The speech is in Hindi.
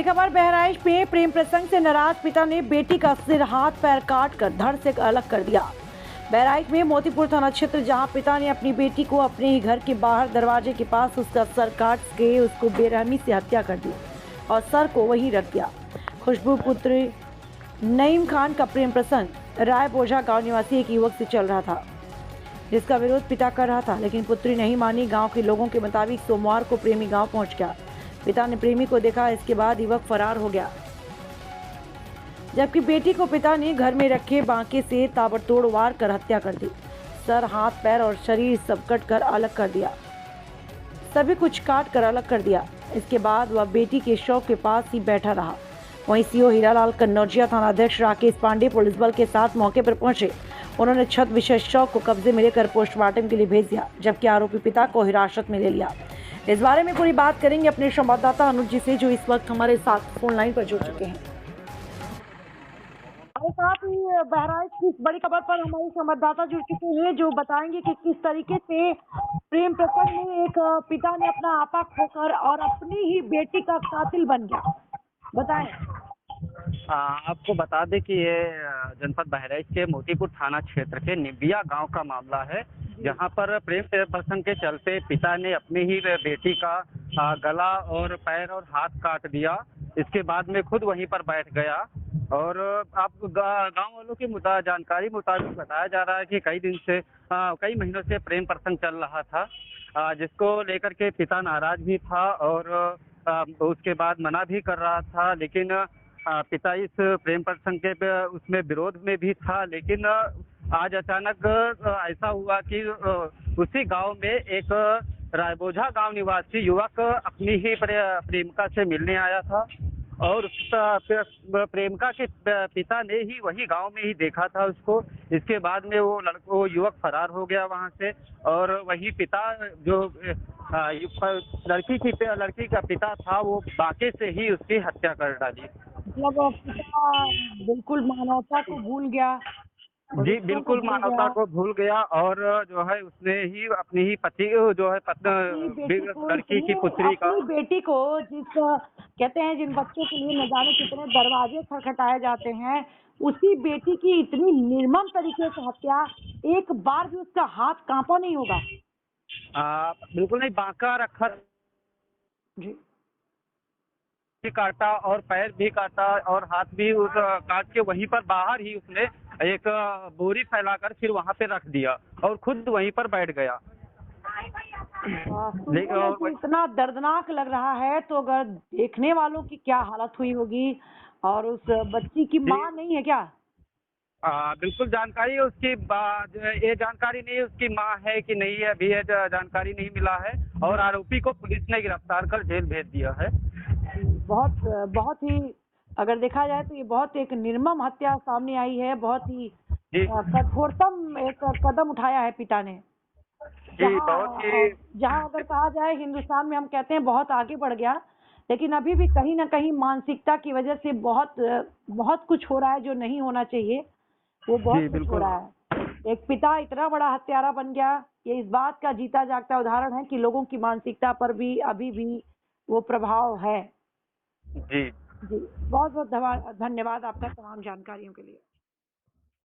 खबर बहराइच में प्रेम प्रसंग से नाराज पिता ने बेटी का सिर हाथ पैर काट कर धड़ से अलग कर दिया। बहराइच में मोतीपुर थाना क्षेत्र जहां पिता ने अपनी बेटी को अपने ही घर के बाहर दरवाजे के पास उसका सर काट के उसको बेरहमी से हत्या कर दी और सर को वहीं रख दिया। खुशबू पुत्र नईम खान का प्रेम प्रसंग राय बोझा गाँव निवासी एक युवक से चल रहा था, जिसका विरोध पिता कर रहा था, लेकिन पुत्री नहीं मानी। गांव के लोगों के मुताबिक सोमवार को प्रेमी गांव पहुंच गया। पिता ने प्रेमी को देखा, इसके बाद युवक फरार हो गया, जबकि बेटी को पिता ने घर में रखे बांके से ताबड़तोड़ वार कर हत्या कर दी। सर, हाथ, पैर और शरीर सब कट कर अलग कर दिया, सभी कुछ काट कर अलग कर दिया। इसके बाद वह बेटी के शव के पास ही बैठा रहा। वहीं सीओ हीरालाल कन्नौजिया, थाना अध्यक्ष राकेश पांडे पुलिस बल के साथ मौके पर पहुंचे। उन्होंने छत विशेष शव को कब्जे में लेकर पोस्टमार्टम के लिए भेज दिया, जबकि आरोपी पिता को हिरासत में ले लिया। इस बारे में पूरी बात करेंगे अपने संवाददाता अनुज जी से, जो इस वक्त हमारे साथ फोन लाइन पर जुड़ चुके हैं। हमारे साथ ही बहराइच की इस बड़ी खबर पर हमारे संवाददाता जुड़ चुके हैं, जो बताएंगे कि किस तरीके से प्रेम प्रसंग में एक पिता ने अपना आपा खोकर और अपनी ही बेटी का कातिल बन गया। बताएं। आपको बता दें कि ये जनपद बहराइच के मोतीपुर थाना क्षेत्र के निबिया गांव का मामला है, जहां पर प्रेम प्रसंग के चलते पिता ने अपनी ही बेटी का गला और पैर और हाथ काट दिया। इसके बाद में खुद वहीं पर बैठ गया। और आप गांव वालों की जानकारी मुताबिक बताया जा रहा है कि कई महीनों से प्रेम प्रसंग चल रहा था, जिसको लेकर के पिता नाराज भी था और उसके बाद मना भी कर रहा था। लेकिन पिता इस प्रेम प्रसंग के उसमें विरोध में भी था। लेकिन आज अचानक ऐसा हुआ कि उसी गांव में एक रायबोझा गांव निवासी युवक अपनी ही प्रेमिका से मिलने आया था और प्रेमिका के पिता ने ही वही गांव में ही देखा था उसको। इसके बाद में वो युवक फरार हो गया वहां से, और वही पिता जो लड़की का पिता था वो बांके से ही उसकी हत्या कर डाली। मतलब पिता बिल्कुल मानवता को भूल गया। जी, बिल्कुल मानवता को भूल गया और जो है उसने ही अपनी ही पति जो है लड़की की पुत्री का बेटी को जिस कहते हैं जिन बच्चों के लिए न जाने कितने दरवाजे खटखटाए जाते हैं, उसी बेटी की इतनी निर्मम तरीके से हत्या, एक बार भी उसका हाथ कांपा नहीं होगा। बिल्कुल नहीं, बांका रखा जी, काटा और पैर भी काटा और हाथ भी उस काट के वहीं पर बाहर ही उसने एक बोरी फैलाकर फिर वहां पे रख दिया और खुद वहीं पर बैठ गया। तो इतना दर्दनाक लग रहा है, तो अगर देखने वालों की क्या हालत हुई होगी। और उस बच्ची की माँ नहीं है क्या? बिल्कुल जानकारी है उसकी, ये जानकारी नहीं है उसकी माँ है कि नहीं है, अभी ये जानकारी नहीं मिला है। और आरोपी को पुलिस ने गिरफ्तार कर जेल भेज दिया है। बहुत ही अगर देखा जाए तो ये बहुत एक निर्मम हत्या सामने आई है। बहुत ही कठोरतम एक कदम उठाया है पिता ने। जहाँ अगर कहा जाए हिंदुस्तान में हम कहते हैं बहुत आगे बढ़ गया, लेकिन अभी भी कहीं ना कहीं मानसिकता की वजह से बहुत कुछ हो रहा है जो नहीं होना चाहिए। वो बहुत कुछ हो रहा है। एक पिता इतना बड़ा हत्यारा बन गया, ये इस बात का जीता जागता उदाहरण है कि लोगों की मानसिकता पर भी अभी भी वो प्रभाव है। जी जी, बहुत बहुत धन्यवाद आपका तमाम जानकारियों के लिए।